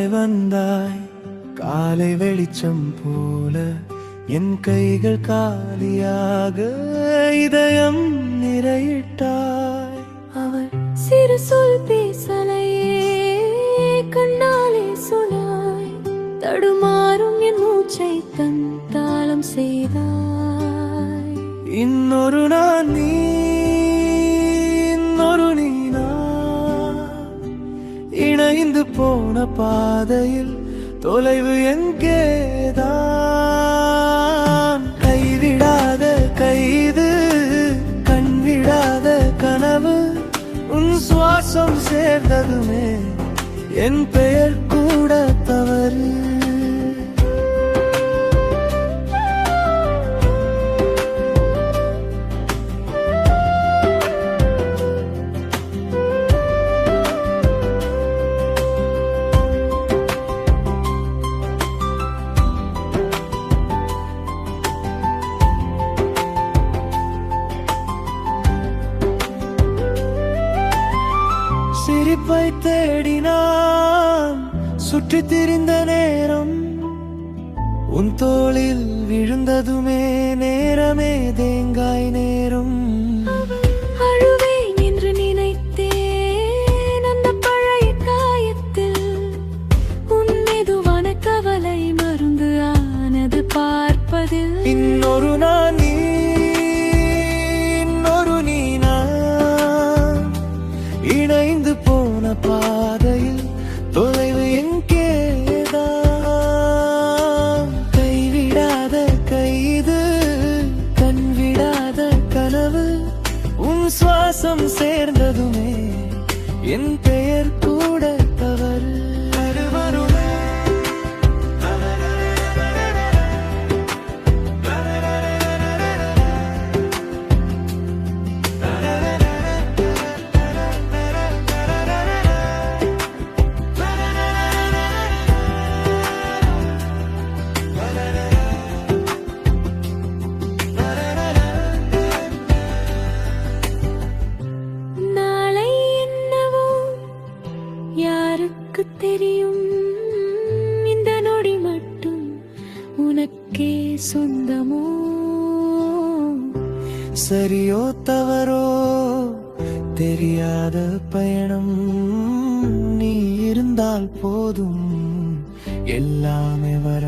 மெதுவாய் வந்தாய், காலை வெளிச்சம் போல என் கைகள் காலியாக இதயம் நிறையிட்டாய். அவர் சிறு சொல் பேசலையே, கண்ணாலே சொன்னாய், தடுமாறும் என் மூச்சை தன் தாளம் செய்தாய். இன்னொரு நான் நீ, இன்னொரு நீனா, இணைந்து போன பாதையில் தொலைவு எங்கேதான். கைவிடாத கைது, கண்விடாத கனவு, உன் சுவாசம் சேர்ந்ததுமே என் பெயர் கூட தவறு. சிரிப்பை தேடினான் சுற்றித் திரிந்த நேரம், உன் தோளில் விழுந்ததுமே நேரமே தேங்காய் நேரம். அழுவேன் என்று நினைத்தேன் அந்த பழைய காயத்தில், உன் மெதுவான கவலை மருந்து ஆனது பார்ப்பதில். இன்னொரு நான் நீ, இன்னொரு நீனா, இணைந்து போன பாதையில் தொலைவு எங்கேதான். கைவிடாத கைது, கண்விடாத கனவு, உன் சுவாசம் சேர்ந்ததுமே என் பெயர் கூட தவறு. நாளை என்னவோ யாருக்கு தெரியும், இந்த நொடி மட்டும் உனக்கே சொந்தமோ. சரியோ தவறோ தெரியாத பயணம், நீ இருந்தால் போதும் எல்லாமே வர